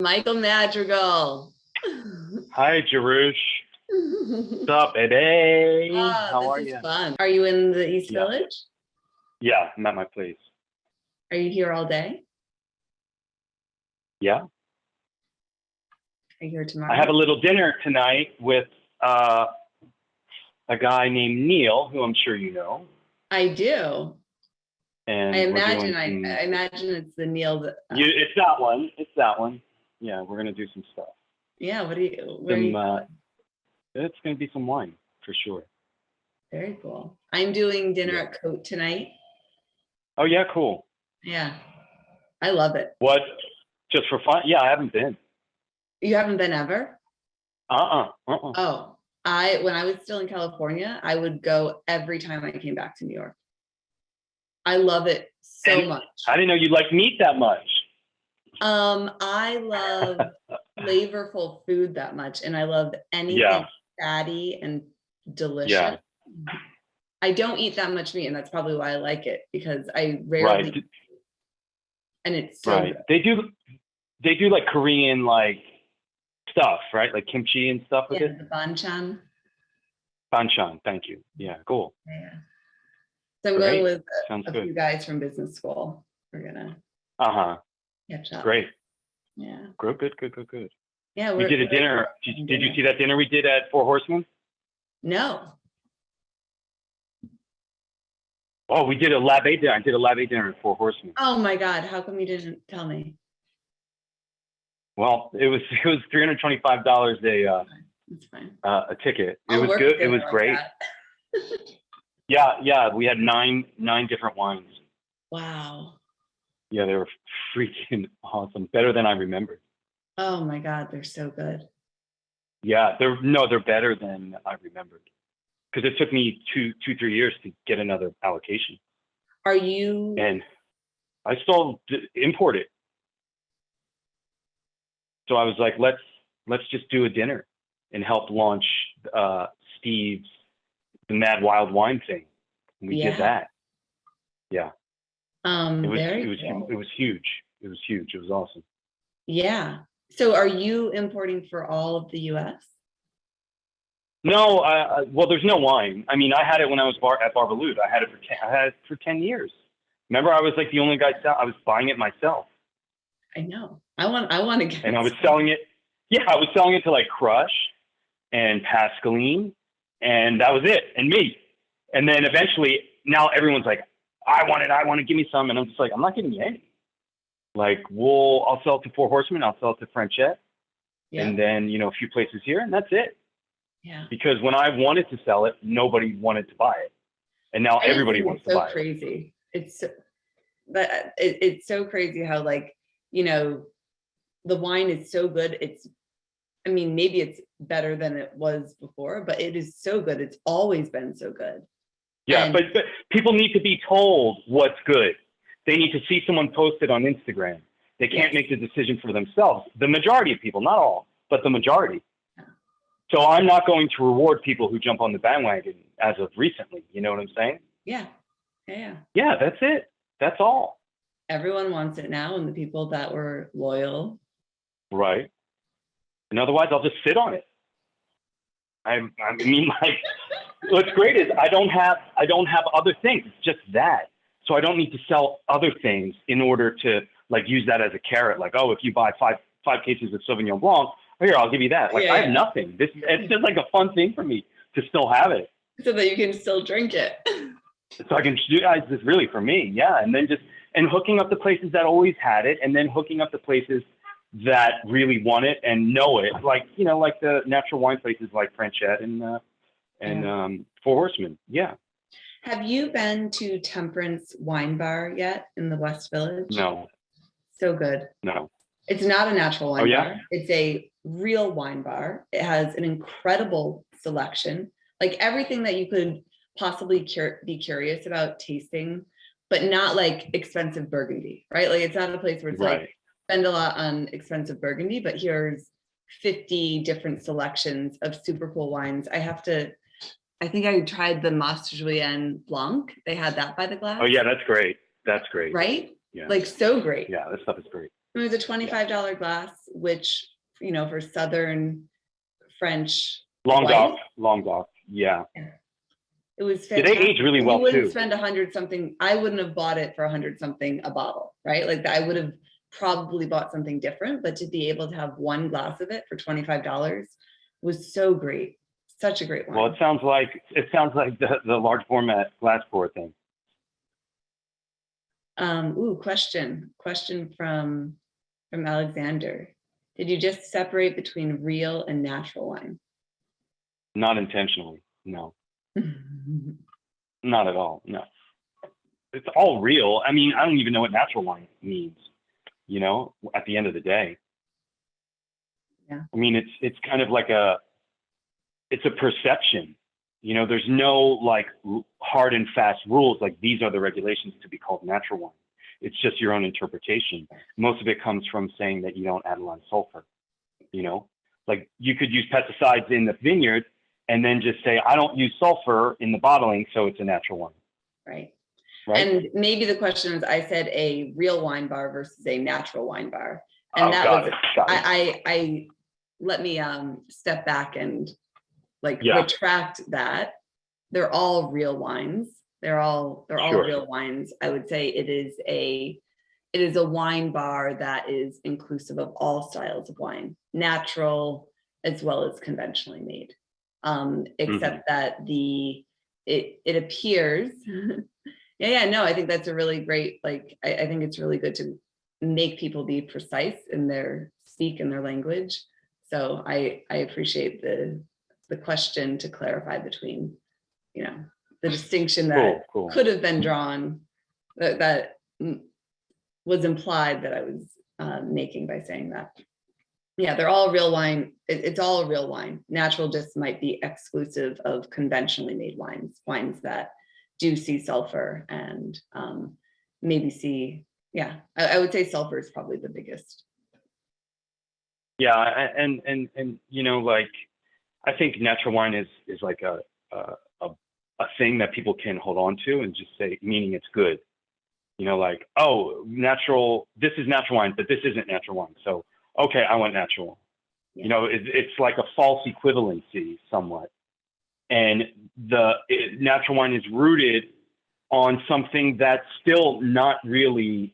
Michael Madrigale. Hi, Jerusha. What's up, baby? How are you? Fun. Are you in the East Village? Yeah, I'm at my place. Are you here all day? Yeah. Are you here tomorrow? I have a little dinner tonight with a guy named Neil, who I'm sure you know. I do. And I imagine it's the Neil that. It's that one. It's that one. Yeah, we're gonna do some stuff. Yeah. What are you? It's gonna be some wine for sure. Very cool. I'm doing dinner at Cote tonight. Oh yeah, cool. Yeah, I love it. What? Just for fun? Yeah, I haven't been. You haven't been ever? Oh, when I was still in California, I would go every time I came back to New York. I love it so much. I didn't know you liked meat that much. I love flavorful food that much, and I love anything fatty and delicious. Yeah. I don't eat that much meat, and that's probably why I like it, because I rarely and it's so good. They do like Korean like stuff, right? Like kimchi and stuff with it. The banchan. Banchan, thank you. Yeah, cool. Yeah. So I'm going with a few guys from business school. We're gonna catch up. Great. Yeah. Good. Yeah, we did a dinner. Did you see that dinner we did at Four Horsemen? No. Oh, we did a Lab-A dinner. I did a Lab-A dinner at Four Horsemen. Oh my God! How come you didn't tell me? Well, it was $325 That's fine. A ticket. It was good. It was great. Yeah. We had nine different wines. Wow. Yeah, they were freaking awesome. Better than I remembered. Oh my God, they're so good. Yeah, they're better than I remembered. Because it took me 3 years to get another allocation. Are you? And I still import it. So I was like, let's just do a dinner and help launch Steve's the Mad Wild Wine thing. And we did that. Yeah. It was huge. It was huge. It was awesome. Yeah. So are you importing for all of the US? No, well, there's no wine. I mean, I had it when I was at Bar Boulud. I had it for 10 years. Remember, I was like the only guy. I was buying it myself. I know. I want to get. And I was selling it. Yeah, I was selling it to like Crush and Pascaline, and that was it. And me. And then eventually, now everyone's like, I want to give me some, and I'm just like, I'm not giving you any. Like, I'll sell it to Four Horsemen. I'll sell it to Frenchette, and then a few places here, and that's it. Yeah. Because when I wanted to sell it, nobody wanted to buy it, and now everybody wants to buy it. It's so crazy. It's so crazy how the wine is so good. Maybe it's better than it was before, but it is so good. It's always been so good. Yeah, but people need to be told what's good. They need to see someone post it on Instagram. They can't make the decision for themselves. The majority of people, not all, but the majority. So I'm not going to reward people who jump on the bandwagon as of recently. You know what I'm saying? Yeah. Yeah, that's it. That's all. Everyone wants it now, and the people that were loyal. Right. And otherwise, I'll just sit on it. I mean, like, what's great is I don't have other things. It's just that. So I don't need to sell other things in order to like use that as a carrot. Like, oh, if you buy five cases of Sauvignon Blanc, here, I'll give you that. Like, I have nothing. It's just like a fun thing for me to still have it. So that you can still drink it. So I can do this really for me. Yeah. And then and hooking up the places that always had it, and then hooking up the places that really want it and know it. Like, like the natural wine places like Frenchette and Four Horsemen. Yeah. Have you been to Temperance Wine Bar yet in the West Village? No. So good. No. It's not a natural wine bar. It's a real wine bar. It has an incredible selection, like everything that you could possibly be curious about tasting, but not like expensive Burgundy, right? Like it's not a place where it's like spend a lot on expensive Burgundy, but here's 50 different selections of super cool wines. I think I tried the Madrigale Blanc. They had that by the glass. Oh yeah, that's great. That's great. Right? Yeah. Like so great. Yeah, that stuff is great. It was a $25 glass, which, you know, for Southern French wine, Languedoc, yeah. it was They fantastic. age really well you wouldn't too. spend 100 something. I wouldn't have bought it for 100 something a bottle, right? Like I would have probably bought something different, but to be able to have one glass of it for $25 was so great. Such a great wine. Well, it sounds like the large format glass pour thing. Question from Alexander. Did you just separate between real and natural wine? Not intentionally, no. Not at all, no. It's all real. I mean, I don't even know what natural wine means, you know, at the end of the day. Yeah. I mean, it's kind of like it's a perception. You know, there's no like hard and fast rules, like these are the regulations to be called natural wine. It's just your own interpretation. Most of it comes from saying that you don't add a lot of sulfur, you know? Like you could use pesticides in the vineyard and then just say, I don't use sulfur in the bottling, so it's a natural wine. Right. Right? And maybe the question is, I said a real wine bar versus a natural wine bar. And got it. I let me step back and retract that. They're all real wines. They're all real wines. I would say it is a wine bar that is inclusive of all styles of wine, natural as well as conventionally made. Except that it appears I think that's a really great, like, I think it's really good to make people be precise in their speak and their language. So I appreciate the question to clarify between, you know, the distinction that could have been drawn that was implied that I was making by saying that. Yeah, they're all real wine. It's all real wine. Natural just might be exclusive of conventionally made wines that do see sulfur and maybe see, I would say sulfur is probably the biggest. Yeah, and you know, like, I think natural wine is like a thing that people can hold on to and just say, meaning it's good. You know, like, oh, this is natural wine, but this isn't natural wine. So, okay, I want natural. Yeah. You know, it's like a false equivalency somewhat. And natural wine is rooted on something that's still not really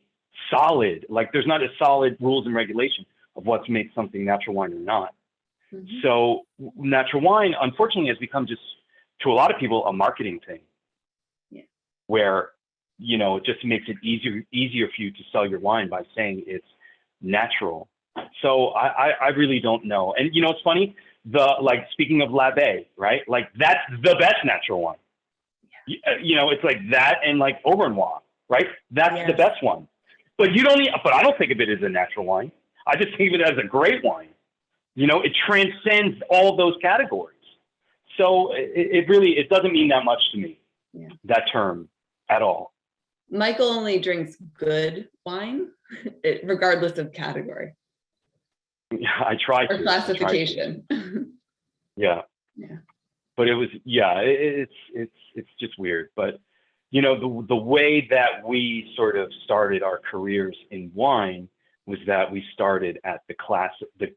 solid. Like there's not a solid rules and regulation of what makes something natural wine or not. Mm-hmm. So natural wine, unfortunately, has become just, to a lot of people, a marketing thing. Yeah. Where, you know, it just makes it easier for you to sell your wine by saying it's natural. So I really don't know. And, you know, it's funny, speaking of Labé, right? Like that's the best natural wine. Yeah. You know, it's like that and like Auvergnois, right? That's the best one. But I don't think of it as a natural wine. I just think of it as a great wine. You know, it transcends all of those categories. So it doesn't mean that much to me, that term at all. Michael only drinks good wine, regardless of category. I try to. Or classification. Yeah. But it's just weird. But, you know, the way that we sort of started our careers in wine was that we started at the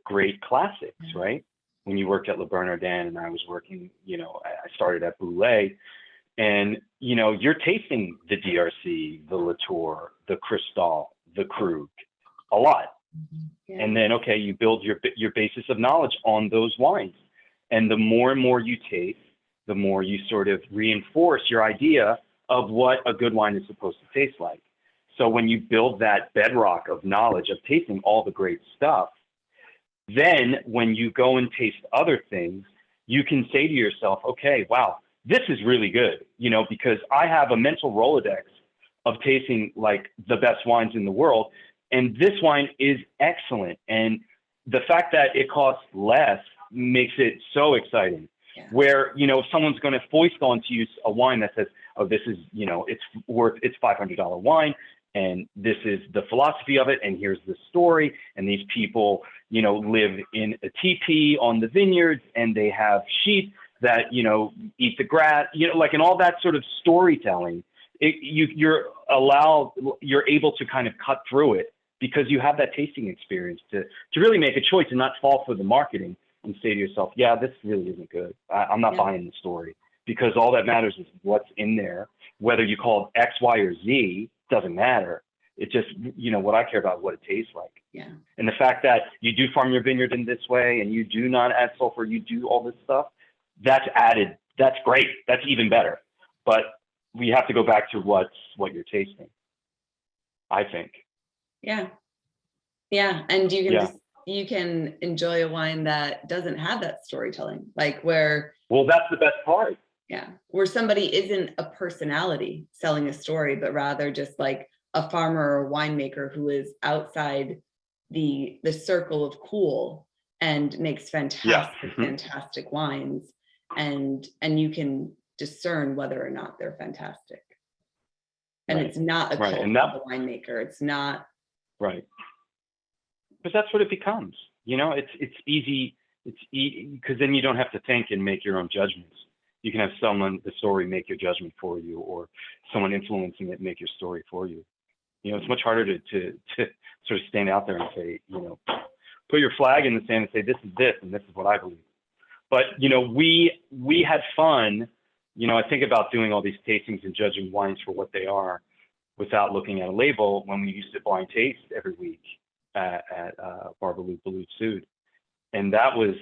great classics, right? When you worked at Le Bernardin and I was working, you know, I started at Boulud, and, you know, you're tasting the DRC, the Latour, the Cristal, the Krug, a lot. Yeah. And then, okay, you build your basis of knowledge on those wines. And the more and more you taste, the more you sort of reinforce your idea of what a good wine is supposed to taste like. So when you build that bedrock of knowledge of tasting all the great stuff, then when you go and taste other things, you can say to yourself, okay, wow, this is really good, you know, because I have a mental Rolodex of tasting like the best wines in the world. And this wine is excellent. And the fact that it costs less makes it so exciting. Yeah. Where, you know, if someone's going to foist onto you a wine that says, oh, this is, you know, it's $500 wine, and this is the philosophy of it, and here's the story, and these people, you know, live in a teepee on the vineyards, and they have sheep that, you know, eat the grass, you know, like, and all that sort of storytelling, you're able to kind of cut through it because you have that tasting experience to really make a choice and not fall for the marketing and say to yourself, yeah, this really isn't good. I'm not buying the story, because all that matters is what's in there. Whether you call it X, Y, or Z, doesn't matter. It just, what I care about is what it tastes like. Yeah. And the fact that you do farm your vineyard in this way and you do not add sulfur, you do all this stuff, that's added. That's great. That's even better. But we have to go back to what you're tasting, I think. Yeah. Yeah. And you can enjoy a wine that doesn't have that storytelling, like where. Well, that's the best part. Yeah. Where somebody isn't a personality selling a story, but rather just like a farmer or winemaker who is outside the circle of cool and makes fantastic wines, and you can discern whether or not they're fantastic. And it's not a cult of the winemaker. It's not. Right. Because that's what it becomes. It's easy. It's because then you don't have to think and make your own judgments. You can have the story make your judgment for you, or someone influencing it make your story for you. It's much harder to sort of stand out there and say, put your flag in the sand and say, this is this, and this is what I believe. But, we had fun. I think about doing all these tastings and judging wines for what they are without looking at a label when we used to blind taste every week at Bar Boulud Sud. And that was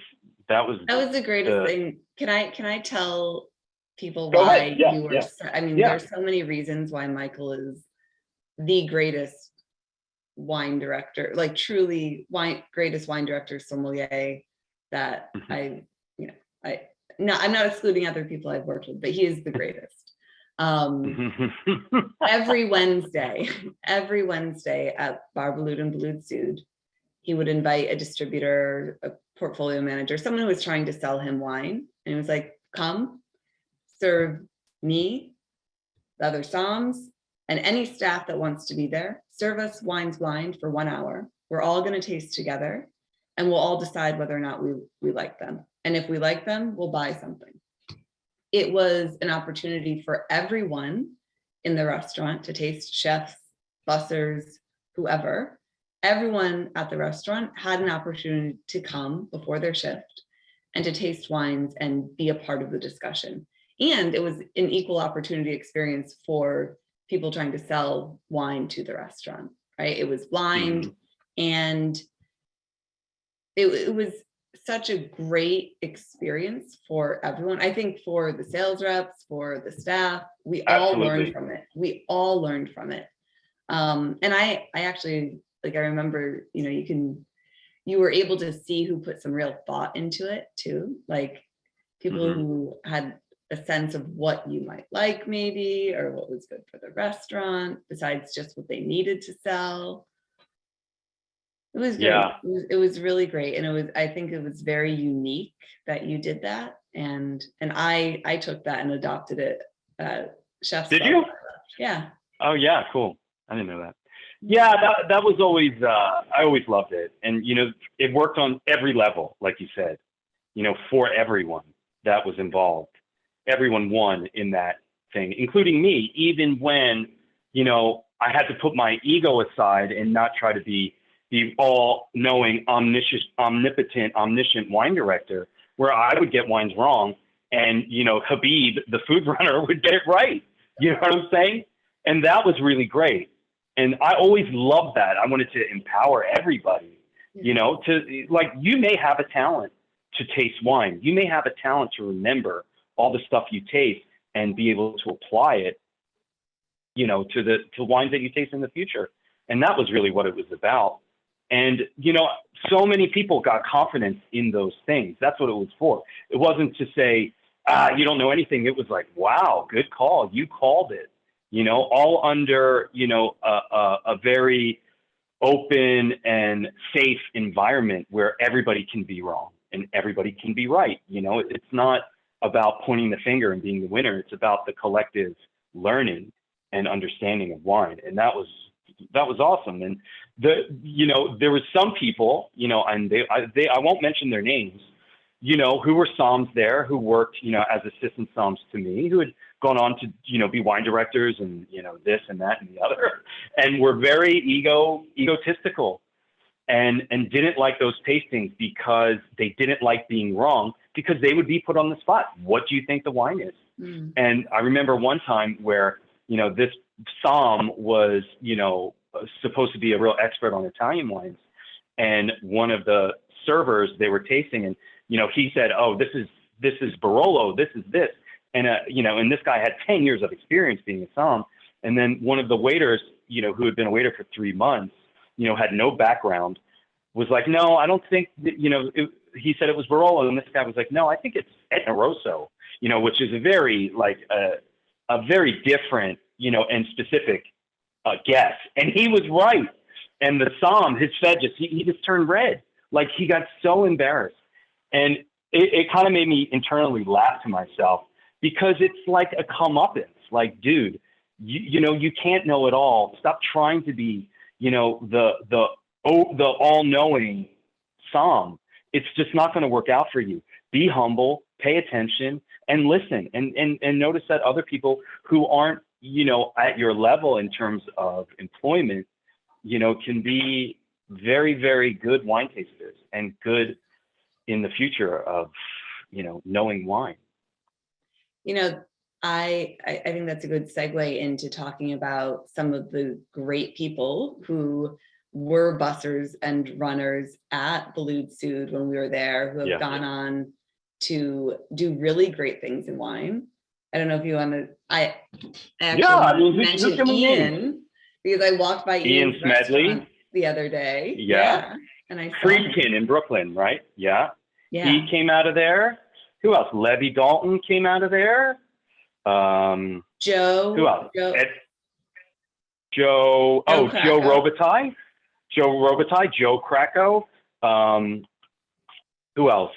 the greatest thing. Can I tell people why you were? There's so many reasons why Michael is the greatest wine director, like truly greatest wine director sommelier that I'm not excluding other people I've worked with, but he is the greatest. Every Wednesday at Bar Boulud and Boulud Sud, he would invite a distributor, a portfolio manager, someone who was trying to sell him wine. And he was like, come serve me, the other somms, and any staff that wants to be there, serve us wines blind for 1 hour. We're all going to taste together, and we'll all decide whether or not we like them. And if we like them, we'll buy something. It was an opportunity for everyone in the restaurant to taste, chefs, bussers, whoever. Everyone at the restaurant had an opportunity to come before their shift and to taste wines and be a part of the discussion. And it was an equal opportunity experience for people trying to sell wine to the restaurant, right? It was blind, and it was such a great experience for everyone. I think for the sales reps, for the staff, we all learned from it. And I actually, I remember, you were able to see who put some real thought into it too. Like people who had a sense of what you might like maybe, or what was good for the restaurant besides just what they needed to sell. It was great. Yeah. It was really great. And I think it was very unique that you did that. And I took that and adopted it at Chef's Club. Did you? Yeah. Oh yeah, cool. I didn't know that. Yeah, that was always, I always loved it. And, it worked on every level, like you said, for everyone that was involved. Everyone won in that thing, including me, even when, I had to put my ego aside and not try to be the all-knowing, omnipotent, omniscient wine director, where I would get wines wrong and, Habib, the food runner, would get it right. You know what I'm saying? And that was really great. And I always loved that. I wanted to empower everybody, you may have a talent to taste wine. You may have a talent to remember all the stuff you taste and be able to apply it, to wines that you taste in the future. And that was really what it was about. And, so many people got confidence in those things. That's what it was for. It wasn't to say, you don't know anything. It was like, wow, good call. You called it. All under, a very open and safe environment where everybody can be wrong and everybody can be right. It's not about pointing the finger and being the winner. It's about the collective learning and understanding of wine. And that was awesome. And there was some people, and I won't mention their names, who were somms there, who worked, as assistant somms to me, who had gone on to, be wine directors and, this and that and the other, and were very egotistical and didn't like those tastings because they didn't like being wrong, because they would be put on the spot. What do you think the wine is? Mm. And I remember one time where, this somm was, supposed to be a real expert on Italian wines. And one of the servers they were tasting, and, he said, oh, this is Barolo, this is this. And, and this guy had 10 years of experience being a somm. And then one of the waiters, who had been a waiter for 3 months, had no background, was like, no, I don't think that, he said it was Barolo. And this guy was like, no, I think it's Etna Rosso, which is a very, a very different, and specific guess. And he was right. And the somm, his fed he just turned red. Like, he got so embarrassed. And it kind of made me internally laugh to myself, because it's like a comeuppance. Like, dude, you can't know it all. Stop trying to be, the all-knowing somm. It's just not going to work out for you. Be humble, pay attention, and listen, and notice that other people who aren't, at your level in terms of employment, can be very, very good wine tasters and good in the future of, knowing wine. I think that's a good segue into talking about some of the great people who were bussers and runners at Boulud Sud when we were there, who have gone on to do really great things in wine. I don't know if you want to, I actually mentioned Ian, because I walked by Ian's restaurant the other day. Yeah. And I saw Friedkin in Brooklyn, right? Yeah. He came out of there. Who else? Levy Dalton came out of there. Joe. Who else? Joe Robitaille. Joe Krakow. Who else?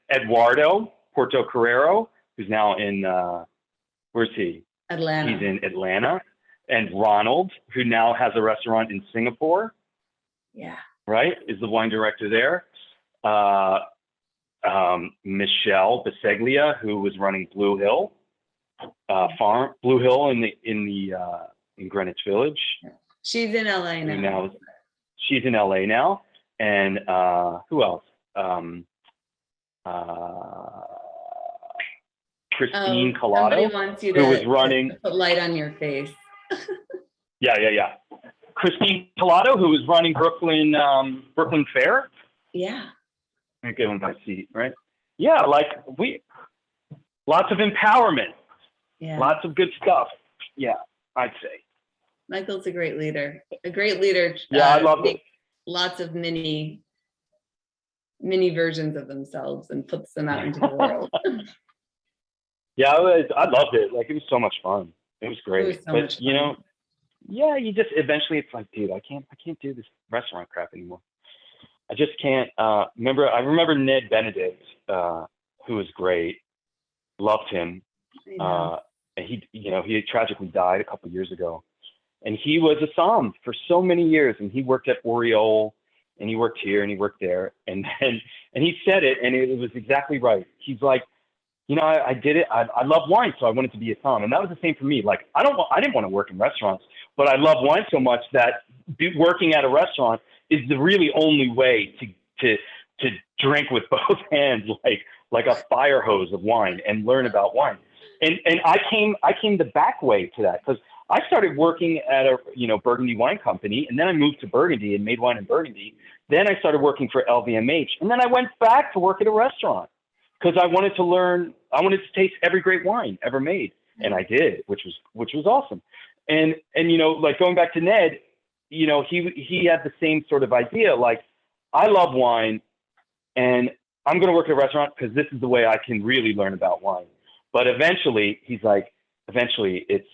Eduardo Porto Carrero, who's now in, where's he? Atlanta. He's in Atlanta. And Ronald, who now has a restaurant in Singapore. Yeah. Right? Is the wine director there. Michelle Biseglia, who was running Blue Hill Farm, Blue Hill in Greenwich Village. She's in LA now. She's in LA now. And who else? Christine Collado, wants you who was running. Put light on your face. Yeah. Christine Collado, who was running Brooklyn Fair. Yeah. I'm give him my seat, right? Yeah, lots of empowerment. Yeah. Lots of good stuff. Yeah, I'd say. Michael's a great leader. Yeah, I love it. Lots of mini versions of themselves and puts them out into the world. Yeah, I loved it. Like, it was so much fun. It was great. It was so much fun. You just eventually it's like, dude, I can't do this restaurant crap anymore. I just can't. I remember Ned Benedict, who was great. Loved him. And he tragically died a couple of years ago. And he was a somm for so many years, and he worked at Oriole, and he worked here, and he worked there, and he said it, and it was exactly right. He's like, I did it. I love wine, so I wanted to be a somm, and that was the same for me. Like, I didn't want to work in restaurants, but I love wine so much that working at a restaurant is the really only way to drink with both hands, like a fire hose of wine, and learn about wine. And I came the back way to that, because I started working at a Burgundy wine company, and then I moved to Burgundy and made wine in Burgundy. Then I started working for LVMH, and then I went back to work at a restaurant because I wanted to learn. I wanted to taste every great wine ever made, and I did, which was awesome. And like going back to Ned, he had the same sort of idea. Like, I love wine, and I'm going to work at a restaurant because this is the way I can really learn about wine. But eventually, he's like, it's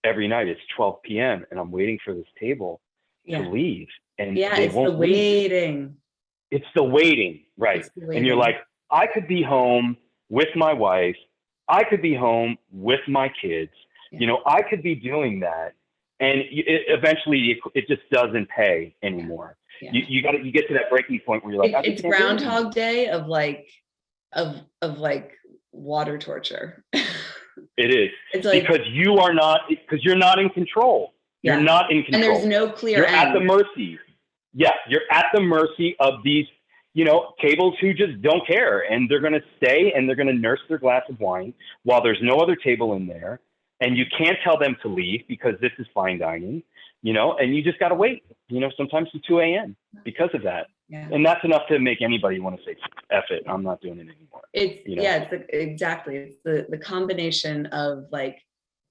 every night it's 12 p.m. and I'm waiting for this table to leave, and they won't leave. It's the waiting, right? And you're like, I could be home with my wife, I could be home with my kids, I could be doing that, and eventually it just doesn't pay anymore. Yeah. You get to that breaking point where you're like, it's Groundhog Day of like water torture. It is. It's like, because you're not in control. Yeah. You're not in control. And there's no clear You're end. at the mercy. Yeah, you're at the mercy of these, tables who just don't care, and they're going to stay and they're going to nurse their glass of wine while there's no other table in there, and you can't tell them to leave because this is fine dining, and you just got to wait, sometimes to 2 a.m. because of that. Yeah. And that's enough to make anybody want to say, F it, I'm not doing it anymore. Exactly. It's the combination of like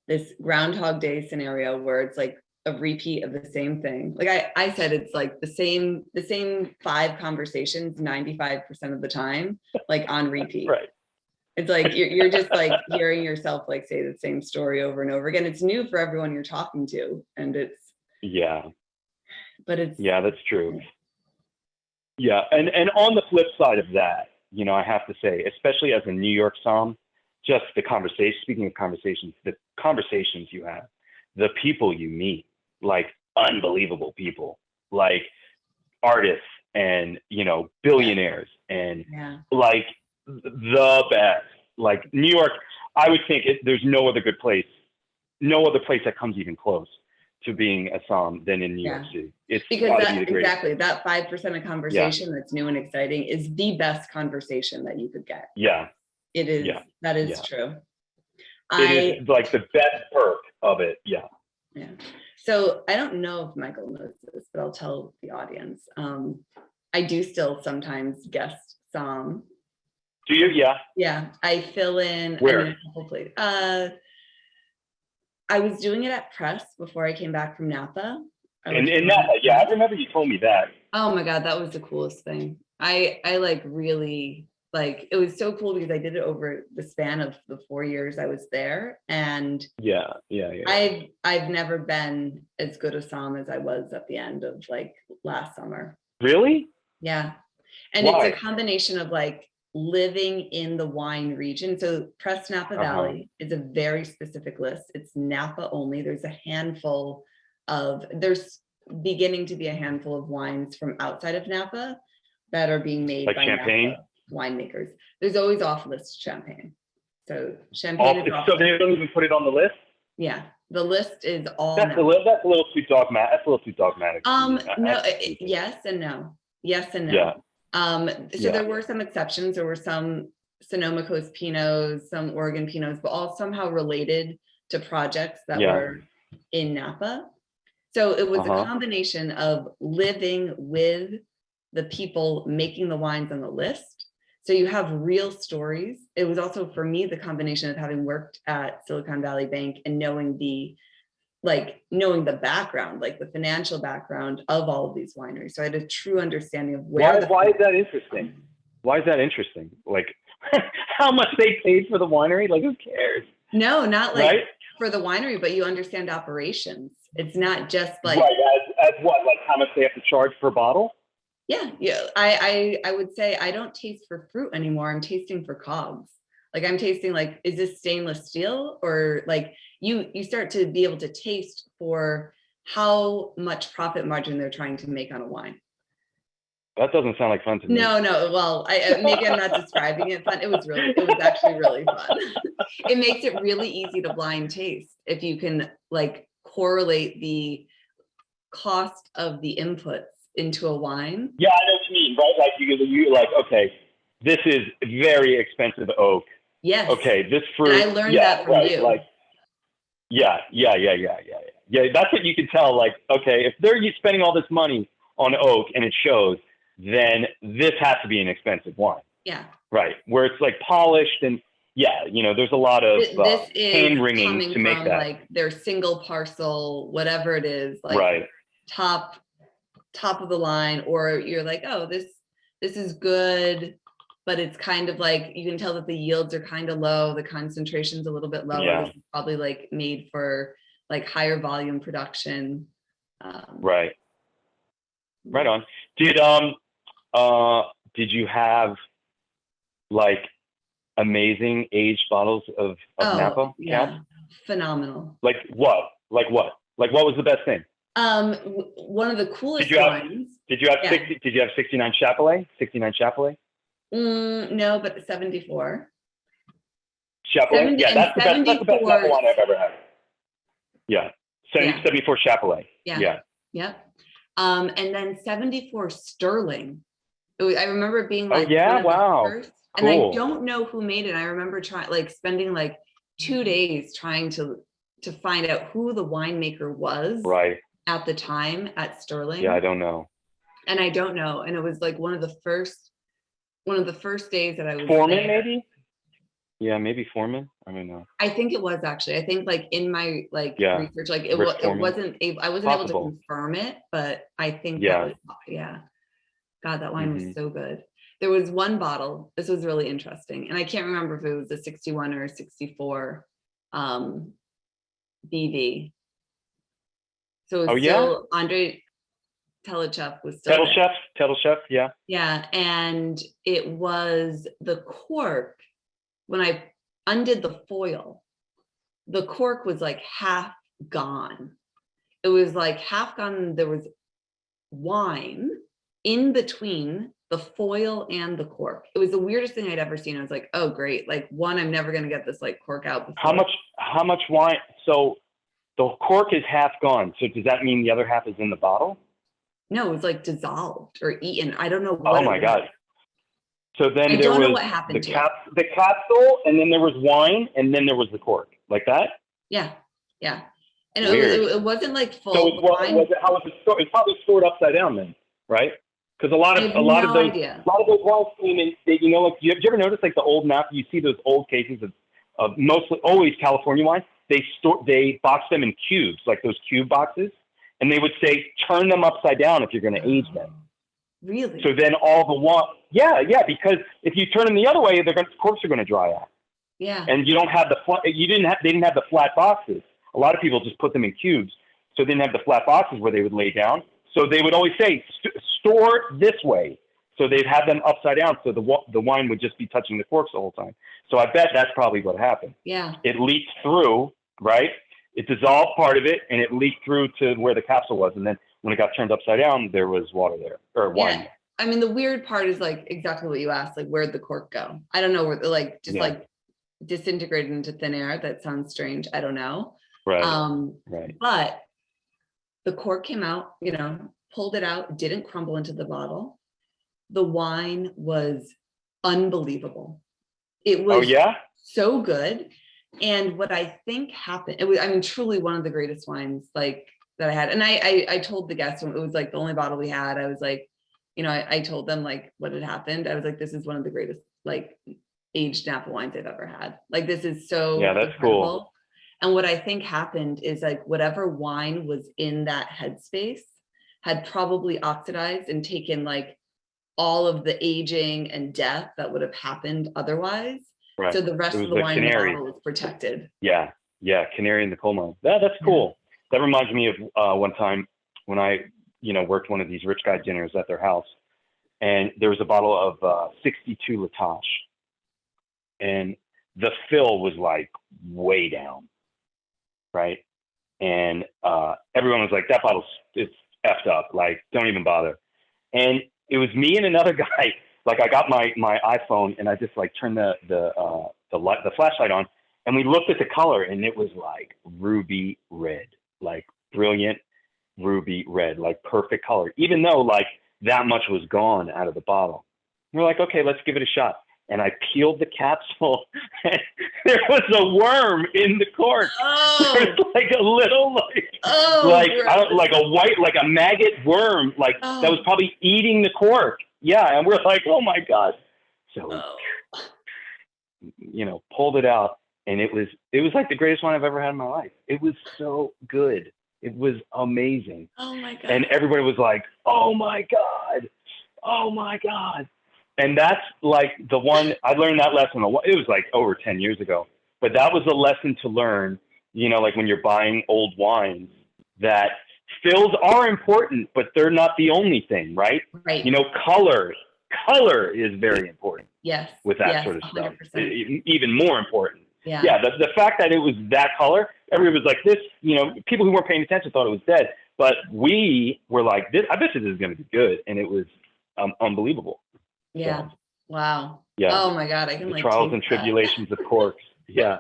this Groundhog Day scenario where it's like a repeat of the same thing. Like I said, it's like the same 5 conversations 95% of the time, like on repeat. Right. It's like you're just like hearing yourself like say the same story over and over again. It's new for everyone you're talking to, and it's that's true. Yeah, and on the flip side of that, I have to say, especially as a New York somm, just the conversation. Speaking of conversations, the conversations you have, the people you meet, like unbelievable people, like artists and billionaires and like the best. Like New York, I would think there's no other place that comes even close to being a somm than in New York City. It's because that 5% of conversation that's new and exciting is the best conversation that you could get. Yeah, it is. That is true. It is like the best perk of it. Yeah. So I don't know if Michael knows this, but I'll tell the audience. I do still sometimes guest somm. Do you? Yeah. Yeah, I fill in. Where? Hopefully. I was doing it at Press before I came back from Napa. In Napa, I remember you told me that. Oh my God, that was the coolest thing. I like really like, it was so cool because I did it over the span of the 4 years I was there. And I've never been as good a somm as I was at the end of like last summer. Really? Yeah. And Why? It's a combination of like living in the wine region. So Press Napa Valley is a very specific list. It's Napa only. There's beginning to be a handful of wines from outside of Napa that are being made like by champagne Napa winemakers. There's always off-list champagne. So champagne so they don't even put it on the list? Yeah. The list is all that's a little too dogmatic. That's a little too dogmatic. No, yes and no. Yes and no. Yeah. So there were some exceptions. There were some Sonoma Coast Pinots, some Oregon Pinots, but all somehow related to projects that were in Napa. So it was a combination of living with the people making the wines on the list. So you have real stories. It was also for me the combination of having worked at Silicon Valley Bank and knowing the background, like the financial background of all of these wineries. So I had a true understanding of where. Why is that interesting? Why is that interesting? Like how much they paid for the winery? Like who cares? No, not like for the winery, but you understand operations. It's not just like as what, like how much they have to charge per bottle? Yeah. I would say I don't taste for fruit anymore. I'm tasting for cogs. Like I'm tasting like, is this stainless steel? Or like you start to be able to taste for how much profit margin they're trying to make on a wine. That doesn't sound like fun to me. No. Well, maybe I'm not describing it fun. It was actually really fun. It makes it really easy to blind taste if you can like correlate the cost of the inputs into a wine. Yeah, I know what you mean, right? Like you like, okay, this is very expensive oak. Yes. Okay, this fruit. And I learned that from you. Like, yeah. That's what you can tell. Like, okay, if they're spending all this money on oak and it shows, then this has to be an expensive wine. Yeah. Right. Where it's like polished and there's a lot of hand wringing to make that. Like their single parcel, whatever it is, like top of the line, or you're like, oh, this is good, but it's kind of like you can tell that the yields are kind of low, the concentration's a little bit lower. Yeah. This is probably like made for like higher volume production. Right on. Did you have like amazing aged bottles of Napa? Yeah, phenomenal. Like what was the best thing? One of the coolest Did you have, wines. Did you have 69 Chapelet? 69 Chapelet? No, but 74. Chapelet? Yeah, that's the best Napa wine I've ever had. Yeah. 74 Chapelet. Yeah. And then 74 Sterling. I remember it being like, first, cool. And I don't know who made it. I remember spending like 2 days trying to find out who the winemaker was at the time at Sterling. Yeah, I don't know. And it was like one of the first days that I was Foreman, there. maybe? Yeah, maybe Foreman. I don't know. I think it was actually. I think like in my research, like I wasn't able to confirm it, but I think that was, God, that wine was so good. There was one bottle. This was really interesting, and I can't remember if it was a 61 or a 64 BV. So it was still Andre Telechev was still Telechef, yeah. Yeah, and it was the cork. When I undid the foil, the cork was like half gone. It was like half gone. There was wine in between the foil and the cork. It was the weirdest thing I'd ever seen. I was like, oh, great. Like, one, I'm never going to get this like cork out before. How much wine? So the cork is half gone. So does that mean the other half is in the bottle? No, it was like dissolved or eaten. I don't know what. Oh my God. So then I there don't know was what happened the capsule, and then there was wine, and then there was the cork, like that. Yeah. And it wasn't like full. So how was it stored? It's probably stored upside down then, right? Because a lot of those wines came in. You know, like, did you ever notice like the old Napa? You see those old cases of mostly always California wine. They box them in cubes, like those cube boxes, and they would say turn them upside down if you're going to age them. Really? So then all the wine, because if you turn them the other way, the corks are going to dry out. Yeah. And you don't have they didn't have the flat boxes. A lot of people just put them in cubes, so they didn't have the flat boxes where they would lay down. So they would always say store this way. So they'd have them upside down, so the wine would just be touching the corks the whole time. So I bet that's probably what happened. Yeah. It leaked through, right? It dissolved part of it, and it leaked through to where the capsule was, and then when it got turned upside down, there was water there, or wine. Yeah. I mean, the weird part is like exactly what you asked, like where'd the cork go? I don't know, where like disintegrated into thin air. That sounds strange. I don't know. Right. But the cork came out, pulled it out, didn't crumble into the bottle. The wine was unbelievable. It was so good. And what I think happened, it was, I mean, truly one of the greatest wines like that I had. And I told the guests, when it was like the only bottle we had, I was like, I told them like what had happened. I was like, this is one of the greatest like aged Napa wines I've ever had. Like, this is so that's incredible. Cool. And what I think happened is like whatever wine was in that headspace had probably oxidized and taken like all of the aging and death that would have happened otherwise. Right. So the rest of the wine in the bottle was protected. Yeah. Canary in the coal mine. That's cool. That reminds me of one time when I, worked one of these rich guy dinners at their house, and there was a bottle of 62 La Tâche, and the fill was like way down, right? And everyone was like, that bottle's it's effed up. Like, don't even bother. And it was me and another guy. Like, I got my iPhone and I just like turned the flashlight on, and we looked at the color, and it was like ruby red, like brilliant ruby red, like perfect color, even though like that much was gone out of the bottle. We're like, okay, let's give it a shot. And I peeled the capsule, and there was a worm in the cork. Oh. There was like a little like a white, like a maggot worm, like that was probably eating the cork. Yeah, and we're like, oh my God. So pulled it out, and it was like the greatest wine I've ever had in my life. It was so good. It was amazing. Oh my God. And everybody was like, oh my God. Oh my God. And that's like the one, I learned that lesson. It was like over 10 years ago, but that was a lesson to learn, like when you're buying old wines, that fills are important, but they're not the only thing, right? Right. Color is very important. Yes. With that sort of 100%. stuff. Even more important. Yeah. The fact that it was that color, everybody was like this, people who weren't paying attention thought it was dead. But we were like, I bet you this is going to be good. And it was unbelievable. Yeah. So, wow. yeah. Oh my God. I can The like trials taste and that. tribulations of corks. Yeah.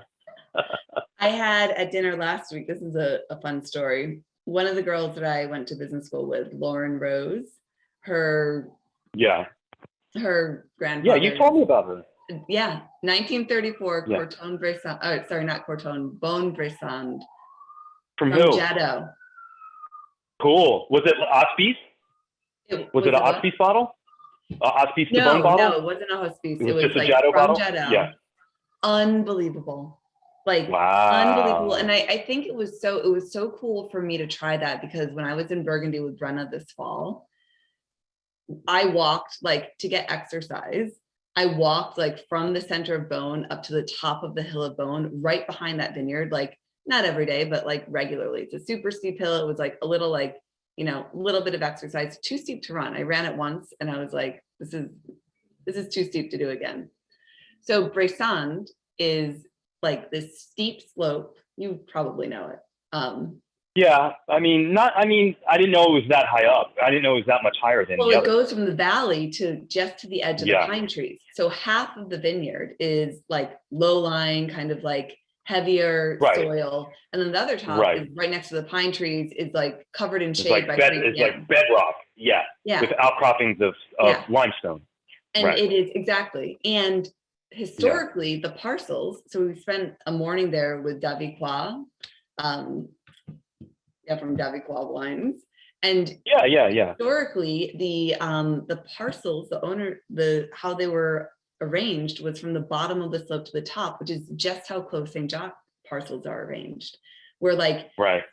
I had at dinner last week, this is a fun story. One of the girls that I went to business school with, Lauren Rose, her grandfather. Yeah, you told me about her. Yeah, 1934 Yeah. Corton Bresson. Oh, sorry, not Corton, Bone Bresson. From From who? Jadot. Cool. Was it Hospice? Was it a Hospice bottle? A Hospice de Bone bottle? No, it wasn't a Hospice. It was just like a Jadot from bottle? Jadot. Yeah. Unbelievable. Like unbelievable. And I think it was so cool for me to try that, because when I was in Burgundy with Brenna this fall, I walked like to get exercise. I walked like from the center of Beaune up to the top of the hill of Beaune, right behind that vineyard, like not every day, but like regularly. It's a super steep hill. It was like a little like, you know, a little bit of exercise, too steep to run. I ran it once and I was like, this is too steep to do again. So Bresson is like this steep slope. You probably know it. Yeah, I didn't know it was that high up. I didn't know it was that much higher than well, the it other. goes from the valley to just to the edge of the pine trees. So half of the vineyard is like low-lying, kind of like heavier soil, and then the other top is right next to the pine trees, is like covered in shade by 3 p.m. It's like bedrock, with outcroppings of limestone. And it is exactly. And historically, the parcels. So we spent a morning there with dVIN, from dVIN Wines. And historically, the parcels, how they were arranged was from the bottom of the slope to the top, which is just how close St. Jacques parcels are arranged. Where like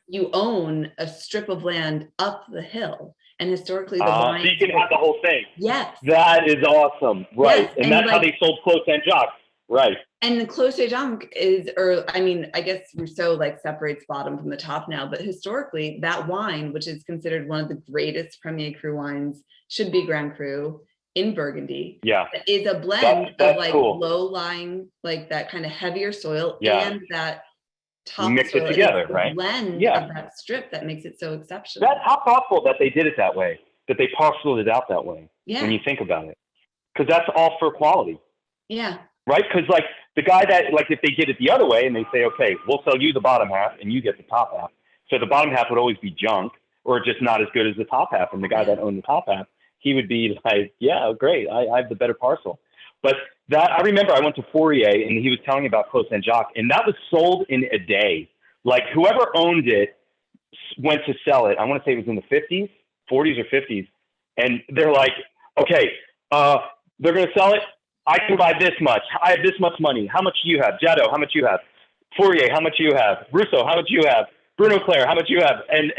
you own a strip of land up the hill, and historically the wines. So you can have the whole thing. Yes. That is awesome. Right. Yes. And that's like, how they sold Clos St. Jacques. Right. And the Clos St. Jacques is, I guess Rousseau like separates bottom from the top now, but historically that wine, which is considered one of the greatest Premier Cru wines, should be Grand Cru in Burgundy. Yeah. Is a blend of like low-lying, like that kind of heavier soil and that top you mix soil. It together, right? Blend of that strip that makes it so exceptional. That's how thoughtful that they did it that way, that they parceled it out that way. Yeah. When you think about it, because that's all for quality. Yeah. Right? Because like the guy that, like if they did it the other way and they say, okay, we'll sell you the bottom half and you get the top half. So the bottom half would always be junk or just not as good as the top half. And the guy that owned the top half, he would be like, yeah, great. I have the better parcel. But that, I remember I went to Fourier and he was telling me about Clos St. Jacques, and that was sold in a day. Like whoever owned it went to sell it. I want to say it was in the 40s or 50s. And they're like, okay, they're going to sell it. I can buy this much. I have this much money. How much do you have? Jadot, how much you have? Fourier, how much you have? Rousseau, how much you have? Bruno Claire, how much you have? And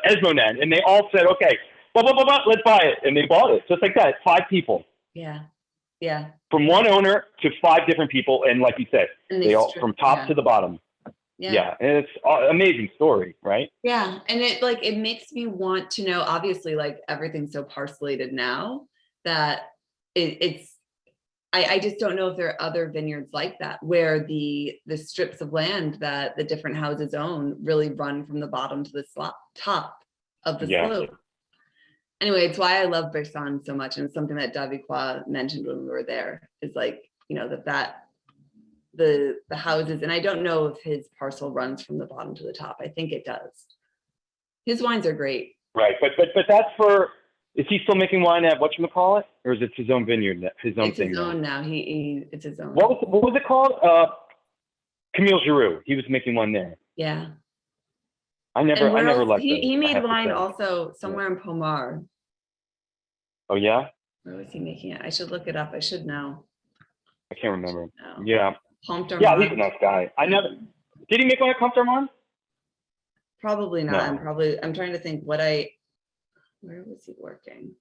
Esmonan. And they all said, okay, let's buy it. And they bought it. Just like that. 5 people. Yeah. Yeah. From one owner to 5 different people. And like you said, they all from top to the bottom. Yeah. And it's an amazing story, right? Yeah. And it makes me want to know, obviously, like everything's so parcellated now that I just don't know if there are other vineyards like that where the strips of land that the different houses own really run from the bottom to the top of the slope. Anyway, it's why I love Bresson so much. And it's something that dVIN mentioned when we were there, is like, you know, that the houses, and I don't know if his parcel runs from the bottom to the top. I think it does. His wines are great. Right. But that's for, is he still making wine at whatchamacallit? Or is it his own vineyard, his own thing? It's his own now. It's his own. What was it called? Camille Giroux. He was making one there. Yeah. I never liked it. He made wine also somewhere in Pomar. Oh yeah? Where was he making it? I should look it up. I should know. I can't remember. Yeah. Yeah, he's a nice guy. Did he make one at Comte d'Armand? Probably not. No. I'm trying to think where was he working?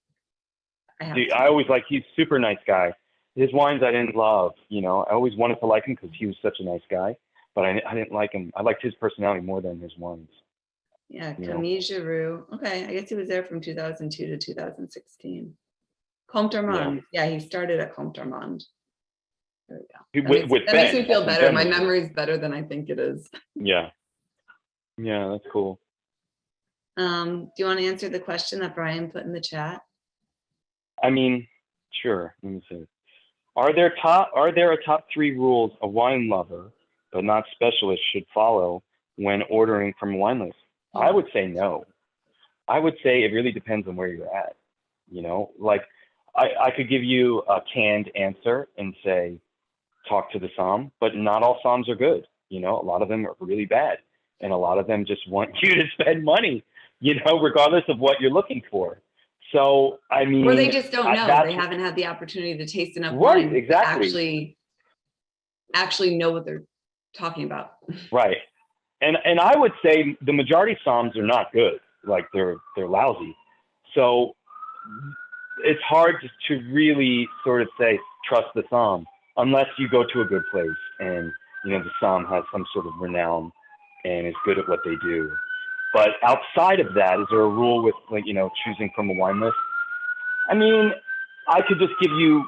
I always he's a super nice guy. His wines I didn't love, you know. I always wanted to like him because he was such a nice guy, but I didn't like him. I liked his personality more than his wines. Yeah, Camille Giroux. Okay, I guess he was there from 2002 to 2016. Comte d'Armand. Yeah, he started at Comte d'Armand. There we go. That makes me feel better. My memory is better than I think it is. Yeah. Yeah, that's cool. Do you want to answer the question that Brian put in the chat? I mean, sure. Let me see. Are there a top 3 rules a wine lover, but not specialist, should follow when ordering from a wine list? I would say no. I would say it really depends on where you're at. You know, like I could give you a canned answer and say, talk to the somm, but not all somms are good. You know, a lot of them are really bad, and a lot of them just want you to spend money, you know, regardless of what you're looking for. So, I mean, or they just don't know. They haven't had the opportunity to taste enough right, wine exactly. to actually know what they're talking about. Right. And I would say the majority somms are not good. Like they're lousy. So it's hard to really sort of say trust the somm unless you go to a good place and, you know, the somm has some sort of renown and is good at what they do. But outside of that, is there a rule with, like, you know, choosing from a wine list? I mean, I could just give you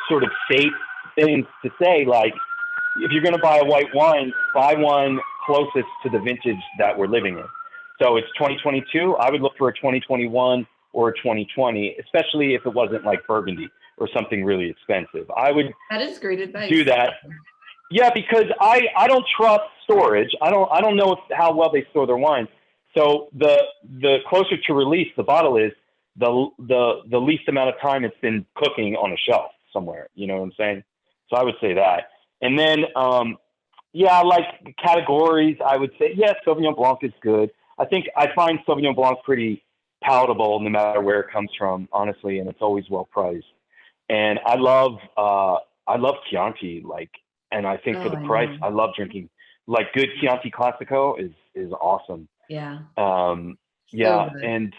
sort of safe things to say, like, if you're going to buy a white wine, buy one closest to the vintage that we're living in. So it's 2022. I would look for a 2021 or a 2020, especially if it wasn't like Burgundy or something really expensive. I would that is great advice. Do that. Yeah, because I don't trust storage. I don't know how well they store their wines. So the closer to release the bottle is, the least amount of time it's been cooking on a shelf somewhere. You know what I'm saying? So I would say that. And then, yeah, like categories, I would say, yeah, Sauvignon Blanc is good. I think I find Sauvignon Blanc pretty palatable no matter where it comes from, honestly, and it's always well priced. And I love Chianti, like, and I think for the price, I love drinking. Like good Chianti Classico is awesome. Yeah. Yeah, so and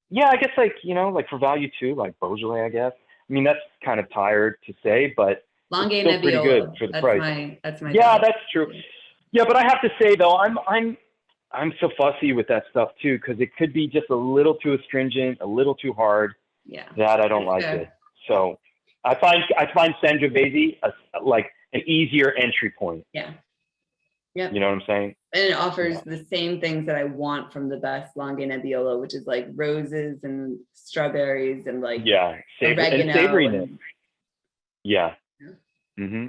yeah, I guess, like, you know, like for value too, like Beaujolais, I guess. I mean, that's kind of tired to say, but Langhe it's still pretty good for the price. That's my yeah, that's true. Yeah, but I have to say though, I'm so fussy with that stuff too, because it could be just a little too astringent, a little too hard. Yeah. That I don't like it. So I find Sangiovese like an easier entry point. Yeah. Yeah. You know what I'm saying? And it offers the same things that I want from the best Langhe Nebbiolo, which is like roses and strawberries and like oregano and savoriness. Yeah. Mm-hmm.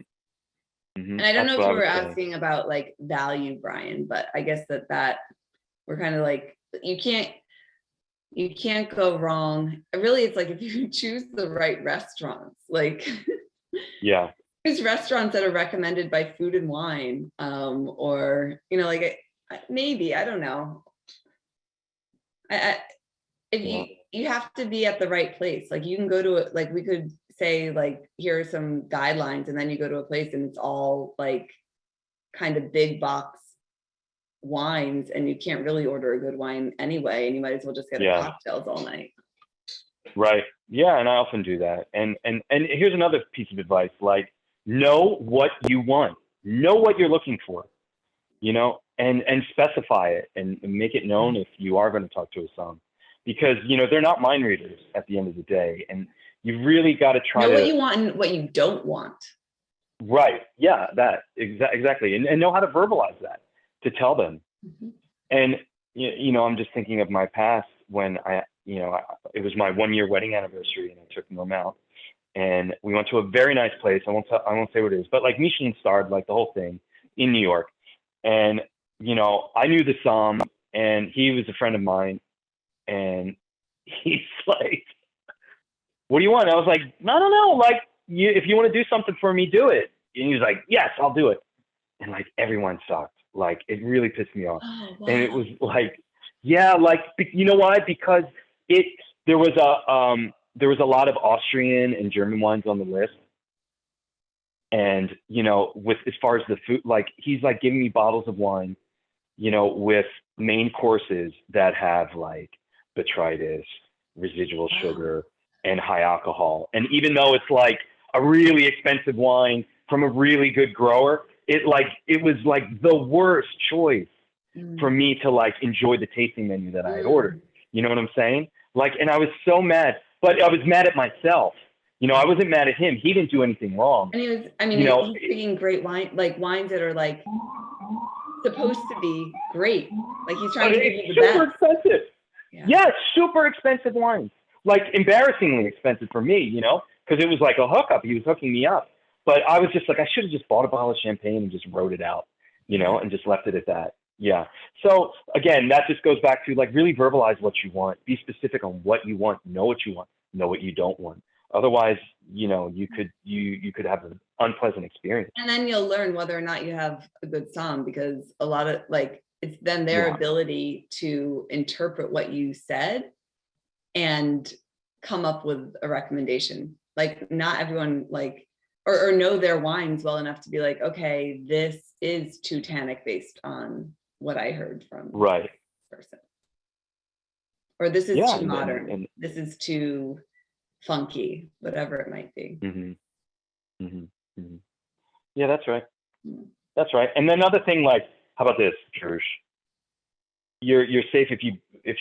Mm-hmm. And I don't know if you were asking about like value, Brian, but I guess that we're kind of like, you can't go wrong. Really, it's like if you choose the right restaurants, like yeah. There's restaurants that are recommended by Food and Wine, or, you know, like maybe, I don't know. You have to be at the right place. Like you can go to it, like we could say like, here are some guidelines, and then you go to a place and it's all like kind of big box wines, and you can't really order a good wine anyway, and you might as well just get cocktails all night. Right. Yeah, and I often do that. And here's another piece of advice, like, know what you want, know what you're looking for, you know, and specify it and make it known if you are going to talk to a somm, because, you know, they're not mind readers at the end of the day. And you really got to try to know what you want and what you don't want. Right. Yeah, that exactly. And know how to verbalize that, to tell them. Mm-hmm. And, you know, I'm just thinking of my past when it was my 1-year wedding anniversary, and I took them out. And we went to a very nice place. I won't say what it is, but like Michelin starred, like the whole thing, in New York. And, you know, I knew the somm, and he was a friend of mine. And he's like, what do you want? I was like, I don't know. Like, if you want to do something for me, do it. And he was like, yes, I'll do it. And like everyone sucked. Like it really pissed me off. Oh, wow. And it was like, yeah, like, you know why? Because there was a lot of Austrian and German wines on the list. And, you know, with, as far as the food, like he's like giving me bottles of wine, you know, with main courses that have like botrytis, residual sugar, and high alcohol. And even though it's like a really expensive wine from a really good grower, it was like the worst choice for me to like enjoy the tasting menu that I had ordered. You know what I'm saying? Like, and I was so mad, but I was mad at myself. You know, I wasn't mad at him. He didn't do anything wrong. And he's picking great wine, like wines that are like supposed to be great. Like he's trying But to give you it's the best. super expensive. Yeah. Yeah, super expensive wines. Like embarrassingly expensive for me, you know, because it was like a hookup. He was hooking me up. But I was just like, I should have just bought a bottle of champagne and just wrote it out, you know, and just left it at that. Yeah. So again, that just goes back to like really verbalize what you want. Be specific on what you want. Know what you want. Know what you don't want. Otherwise, you know, you could have an unpleasant experience. And then you'll learn whether or not you have a good somm, because a lot of like, it's then their ability to interpret what you said and come up with a recommendation. Like not everyone like, or know their wines well enough to be like, okay, this is too tannic based on what I heard from Right. this person. Or this is too modern. And this is too funky, whatever it might be. Yeah, that's right. That's right. And then another thing, like, how about this, Jerusha? You're safe if you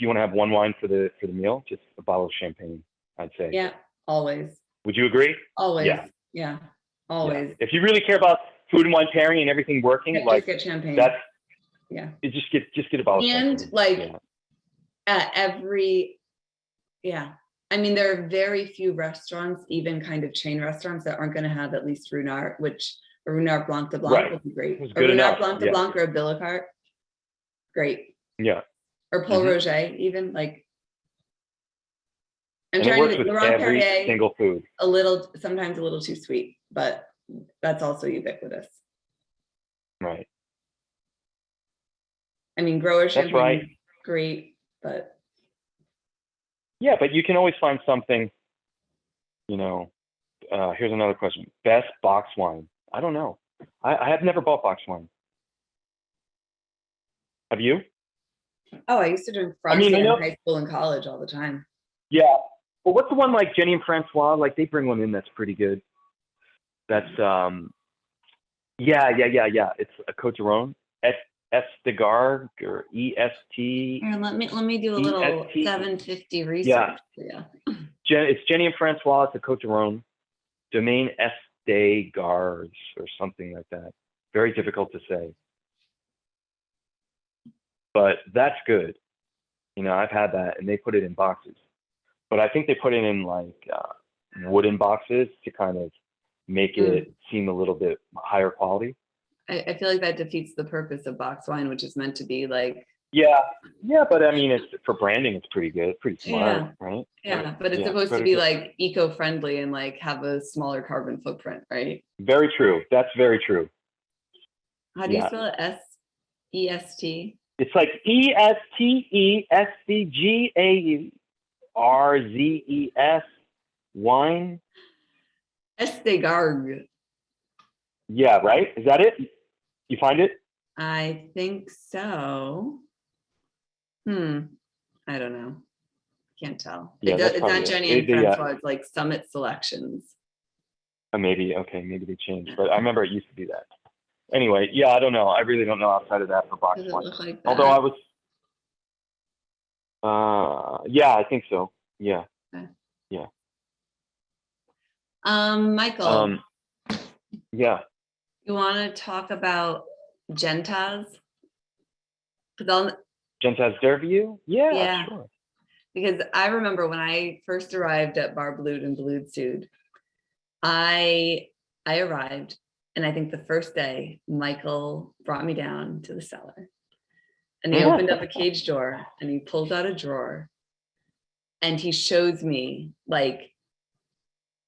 want to have one wine for the meal, just a bottle of champagne, I'd say. Yeah, always. Would you agree? Always. Yeah. Always. Yeah. If you really care about food and wine pairing and everything working, like just get champagne. That's just get a bottle of champagne. And like at every I mean, there are very few restaurants, even kind of chain restaurants, that aren't going to have at least Ruinart, which a Ruinart Blanc de Blanc would be great. A Ruinart Blanc de Blanc or a Billicart, great. Yeah. Or Paul Roger, even like. I'm and trying it works to with every single food. Sometimes a little too sweet, but that's also ubiquitous. Right. I mean, grower champagne, great, but. Yeah, but you can always find something, you know. Here's another question. Best box wine. I don't know. I have never bought box wine. Have you? Oh, I used to drink Francie in high school and college all the time. Yeah. Well, what's the one like Jenny and Francois? Like they bring one in that's pretty good. That's yeah. It's a Coteron. Estigar or EST. Here, let me do a little 750 research. Yeah. It's Jenny and Francois. It's a Coteron. Domaine Estegars or something like that. Very difficult to say. But that's good. You know, I've had that, and they put it in boxes. But I think they put it in like wooden boxes to kind of make it seem a little bit higher quality. I feel like that defeats the purpose of box wine, which is meant to be like. Yeah, but I mean, it's for branding. It's pretty good, pretty smart, right? Yeah, but it's supposed to be like eco-friendly and like have a smaller carbon footprint, right? Very true. That's very true. How do you spell it? S-E-S-T? It's like ESTESCGARZES wine. Estigarg. Yeah, right? Is that it? You find it? I think so. I don't know. Can't tell. Yeah, it's not Jenny and Francois. It's like Summit Selections. Maybe they changed, but I remember it used to be that. Anyway, yeah, I don't know. I really don't know outside of that for box wine. Does it look like that? Although I was, yeah, I think so. Yeah, okay. Yeah. Michael. Yeah. You want to talk about Gentaz? Gentaz d'Hervieux? Yeah, sure. Because I remember when I first arrived at Bar Boulud in Boulud Sud, I arrived, and I think the first day, Michael brought me down to the cellar, and he opened up a cage door, and he pulls out a drawer, and he shows me like,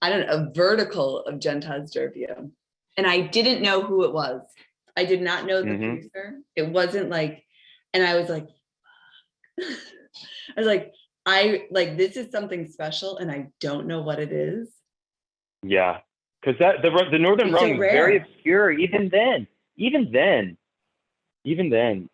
I don't know, a vertical of Gentaz d'Hervieux. And I didn't know who it was. I did not know the producer. It wasn't like, and I was like, this is something special, and I don't know what it is. Yeah, because the Northern Rhone was very obscure even then.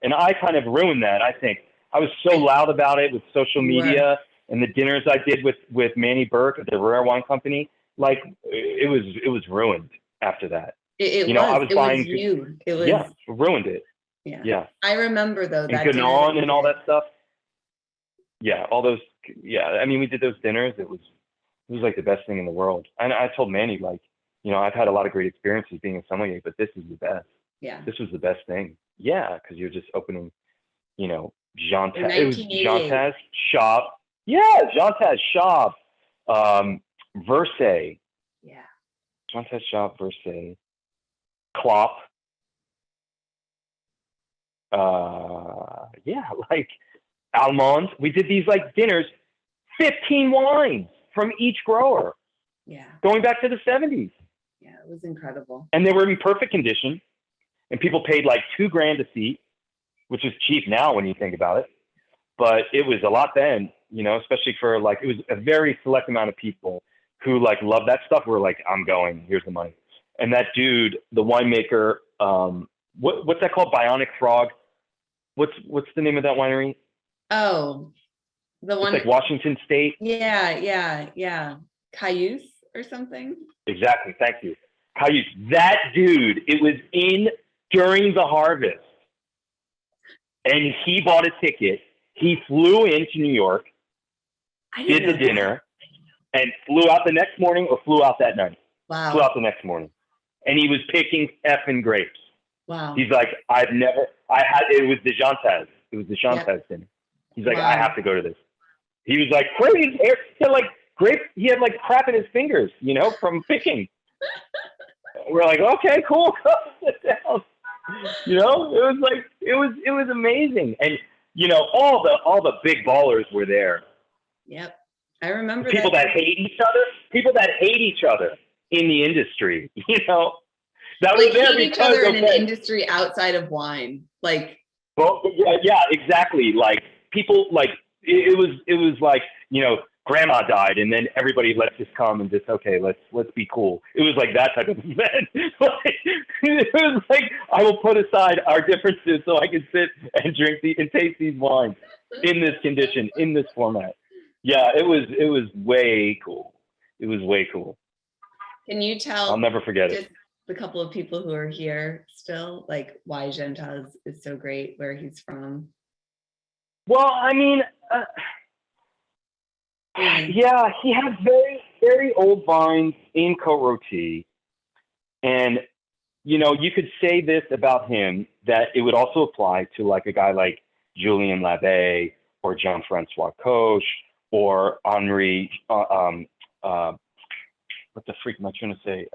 And I kind of ruined that. I think I was so loud about it with social media and the dinners I did with Manny Burke at the Rare Wine Company. Like it was ruined after that. I was buying. It was ruined it. Yeah. I remember though that Ganon and all that stuff. Yeah, all those. Yeah, I mean, we did those dinners. It was like the best thing in the world. And I told Manny, like, I've had a lot of great experiences being a sommelier, but this is the best. Yeah. This was the best thing. Yeah, because you're just opening, you know, Jean In it was 1988. Jean shop. Yeah, Jean shop. Versailles. Yeah. Jean shop, Versailles. Klopp. Yeah, like Almond. We did these like dinners, 15 wines from each grower, Yeah. going back to the 70s. Yeah, it was incredible. And they were in perfect condition. And people paid like $2,000 a seat, which is cheap now when you think about it. But it was a lot then, you know, especially for like, it was a very select amount of people who like love that stuff. Were like, I'm going, here's the money. And that dude, the winemaker, what's that called? Bionic Frog. What's the name of that winery? Oh, the one. It's like Washington State. Yeah. Cayuse or something. Exactly. Thank you. Cayuse. That dude, it was in during the harvest. And he bought a ticket. He flew into New York, did the dinner, and flew out the next morning or flew out that night. Wow. Flew out the next morning. And he was picking effing grapes. Wow. He's like, it was the Jantaz. It was the Jantaz dinner. He's like, I have to go to this. He was like, crazy hair. He had like grapes. He had like crap in his fingers, you know, from picking. We're like, okay, cool. Sit down. You know, it was amazing. And, you know, all the big ballers were there. Yep. I remember people that hate each other in the industry, you know, that like was there each other in an industry outside of wine. Like, well, yeah, exactly. Like people like, it was like, you know, grandma died and then everybody let's just come and just, okay, let's be cool. It was like that type of event. Like, it was like, I will put aside our differences so I can sit and drink and taste these wines in this condition, in this format. Yeah, it was way cool. It was way cool. Can you tell? I'll never forget it. The couple of people who are here still, like why Jantaz is so great, where he's from. Well, I mean, yeah, he had very, very old vines in Côte Rôtie. And, you know, you could say this about him, that it would also apply to like a guy like Julien Labbé or Jean-Francois Coche or Henri, what the freak am I trying to say?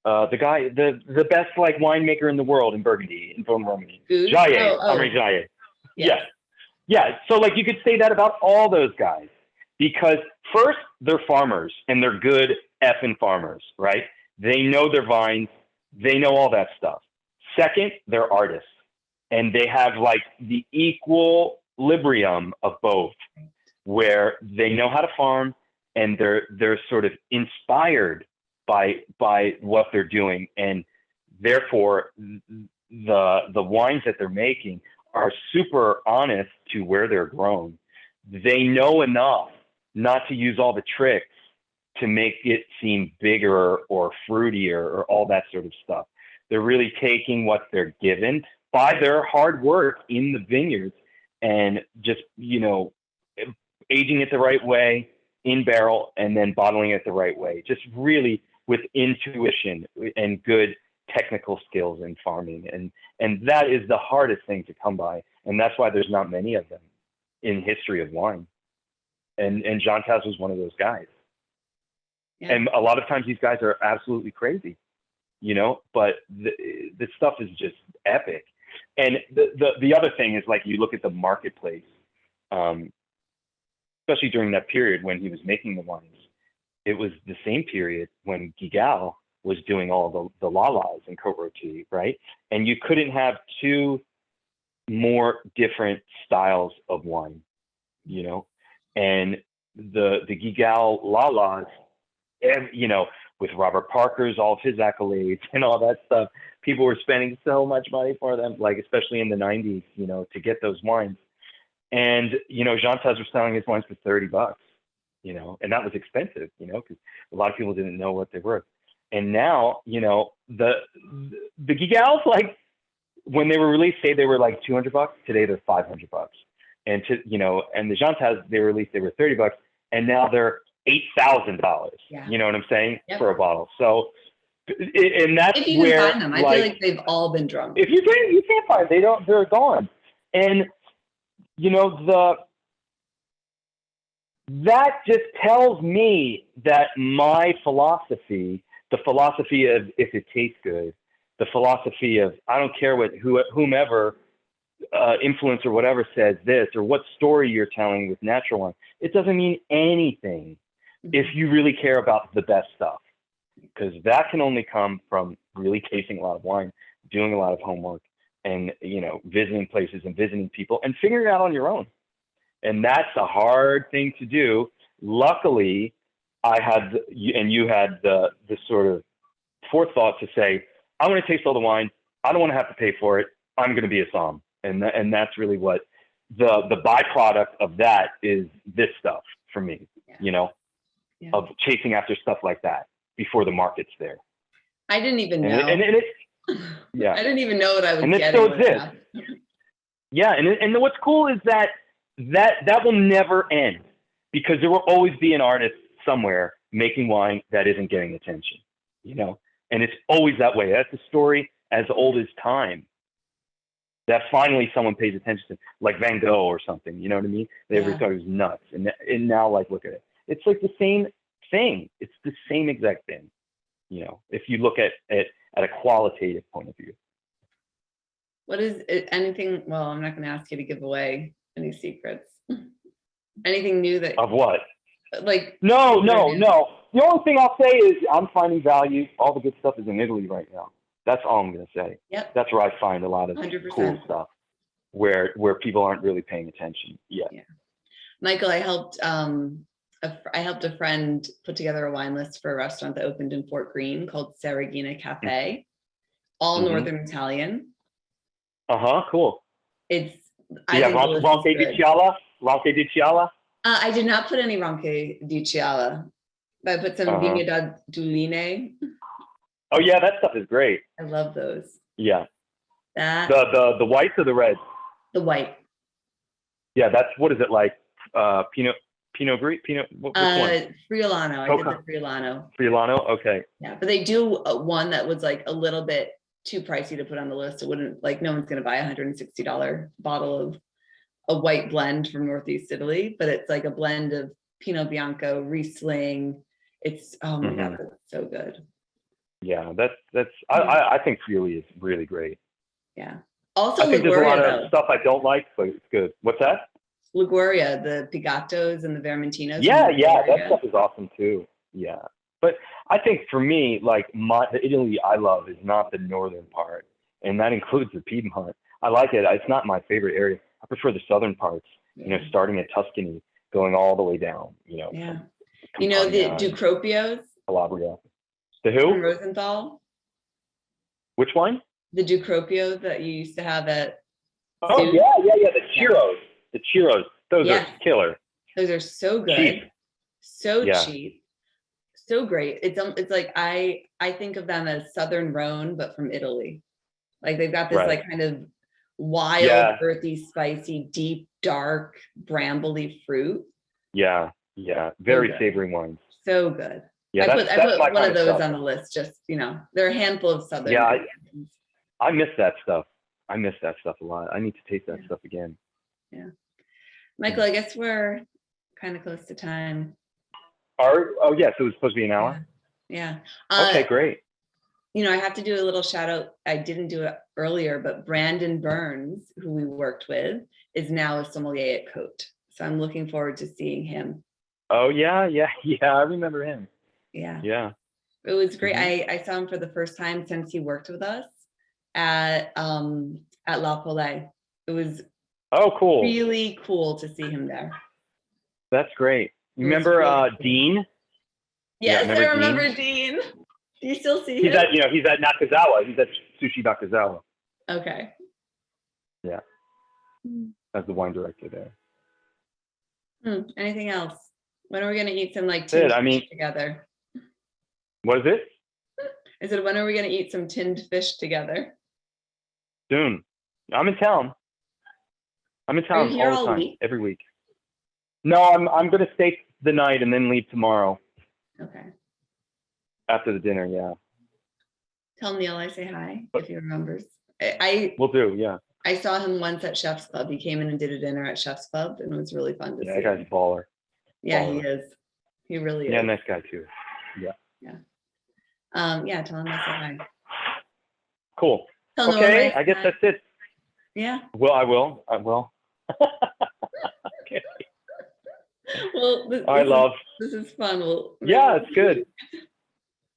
The guy, the best like winemaker in the world in Burgundy, in Romany. Jaillet, Henri Jaillet. Yeah. So like you could say that about all those guys, because first they're farmers and they're good effing farmers, right? They know their vines, they know all that stuff. Second, they're artists, and they have like the equilibrium of both, where they know how to farm and they're sort of inspired by what they're doing, and therefore the wines that they're making are super honest to where they're grown. They know enough not to use all the tricks to make it seem bigger or fruitier or all that sort of stuff. They're really taking what they're given by their hard work in the vineyards and just, you know, aging it the right way in barrel and then bottling it the right way. Just really with intuition and good technical skills in farming. And that is the hardest thing to come by. And that's why there's not many of them in history of wine. And Jantaz was one of those guys. Yeah. And a lot of times these guys are absolutely crazy, you know, but the stuff is just epic. And the other thing is, like, you look at the marketplace, especially during that period when he was making the wines, it was the same period when Guigal was doing all the lalas in Côte Rôtie, right? And you couldn't have two more different styles of wine, you know? And the Guigal lalas, and, you know, with Robert Parker's, all of his accolades and all that stuff, people were spending so much money for them, like, especially in the 90s, you know, to get those wines. And, you know, Jantaz was selling his wines for $30, you know, and that was expensive, you know, because a lot of people didn't know what they were. And now, you know, the Guigals, like, when they were released, say they were like $200. Today they're $500. And you know, and the Jantaz they released, they were $30, and now they're $8,000. Yeah. You know what I'm saying? Yep. For a bottle. So And that's if you where, can find them, I feel like they've all been drunk. If you can't find them, they're gone. And you know, that just tells me that my philosophy, the philosophy of if it tastes good, the philosophy of I don't care what whomever influencer whatever says this or what story you're telling with natural wine, it doesn't mean anything if you really care about the best stuff, because that can only come from really tasting a lot of wine, doing a lot of homework, and visiting places and visiting people and figuring it out on your own. And that's a hard thing to do. Luckily, I had you had the sort of forethought to say, I want to taste all the wine. I don't want to have to pay for it. I'm going to be a somm. And that's really what the byproduct of that is, this stuff for me, of chasing after stuff like that before the market's there. I didn't even know. And yeah. I didn't even know what I was getting. And it still exists. Yeah. And what's cool is that will never end, because there will always be an artist somewhere making wine that isn't getting attention, and it's always that way. That's a story as old as time, that finally someone pays attention to, like Van Gogh or something, you know what I mean? They ever thought he was nuts. And now, like, look at it. It's like the same thing. It's the same exact thing, if you look at it at a qualitative point of view. What is it, anything, well, I'm not going to ask you to give away any secrets. Anything new that... Of what? Like... No. The only thing I'll say is I'm finding value. All the good stuff is in Italy right now. That's all I'm going to say. Yep. That's where I find a lot of 100%. Cool stuff where people aren't really paying attention yet. Yeah. Michael, I helped a friend put together a wine list for a restaurant that opened in Fort Greene called Saragina Cafe, all Northern Italian. Cool. It's Ronche di Ciala. I did not put any Ronche di Ciala, but I put some Vigna da Duline. Oh yeah, that stuff is great. I love those. Yeah. That the whites or the reds? The white. Yeah, that's, what is it like? Pinot Gris? Which one? Friulano. I did the Friulano. Friulano, okay. Yeah, but they do one that was like a little bit too pricey to put on the list. It wouldn't, like, no one's going to buy a $160 bottle of a white blend from Northeast Italy, but it's like a blend of Pinot Bianco, Riesling. It's, oh my God, that's so good. Yeah, I think Friuli is really great. Yeah. Also, I think Liguria, there's a lot of stuff I don't like, but it's good. What's that? Liguria, the Pigattos and the Vermentinos. Yeah, that stuff is awesome too. Yeah. But I think for me, like, the Italy I love is not the northern part, and that includes the Piedmont. I like it. It's not my favorite area. I prefer the southern parts, starting at Tuscany, going all the way down, Yeah. The Ducropios? Calabria. The who? From Rosenthal. Which one? The Ducropio that you used to have at... Oh, yeah. The Chiros. The Chiros. Those are killer. Those are so good. Cheap. So cheap. So great. It's like, I think of them as Southern Rhone, but from Italy. Like, they've got this like kind of wild, earthy, spicy, deep, dark, brambly fruit. Yeah. Very savory wines. So good. Yeah, I put one of those on the list. Just, there are a handful of Southern. Yeah, I miss that stuff. I miss that stuff a lot. I need to taste that stuff again. Yeah. Michael, I guess we're kind of close to time. Oh, yes. It was supposed to be an hour? Yeah. Okay, great. I have to do a little shout out. I didn't do it earlier, but Brandon Burns, who we worked with, is now a sommelier at Cote. So I'm looking forward to seeing him. Oh, yeah. I remember him. Yeah. It was great. I saw him for the first time since he worked with us at La Palate. It was cool. Really cool to see him there. That's great. You remember really Dean? Yes, I remember Dean. Do you still see him? He's at Nakazawa. He's at Sushi Nakazawa. Okay. Yeah. As the wine director there. Anything else? When are we going to eat some tinned fish together? What is it? I said, when are we going to eat some tinned fish together? Soon. I'm in town. All the time, week? Every week. No, I'm going to stay the night and then leave tomorrow. Okay. After the dinner, yeah. Tell Neil I say hi if he remembers. I Will do. Yeah. I saw him once at Chef's Club. He came in and did a dinner at Chef's Club, and it was really fun to Yeah, see that guy's him. a baller. Yeah, he baller. is. He really Yeah, is. nice guy too. Yeah. Yeah, tell him I say hi. Cool. Tell Noah Okay, I I guess hi. that's it. Yeah. Well, I will. Okay. Well, this is fun. Yeah, it's good.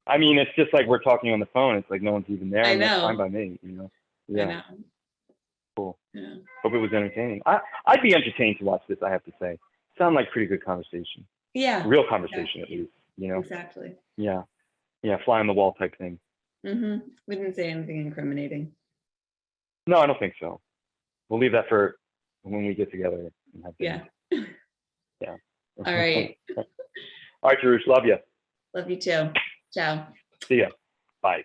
I mean, it's just like we're talking on the phone. It's like no one's even there. I And that's know. fine by me, you know. Yeah. I know. Cool. Yeah. Hope it was entertaining. I'd be entertained to watch this, I have to say. Sound like pretty good conversation. Yeah. Real conversation, at least, you know? Exactly. Yeah. Yeah, fly on the wall type thing. Mm-hmm. We didn't say anything incriminating. No, I don't think so. We'll leave that for when we get together and have dinner. Yeah. Yeah. All right. All right, Jerusha, love you. Love you too. Ciao. See ya. Bye.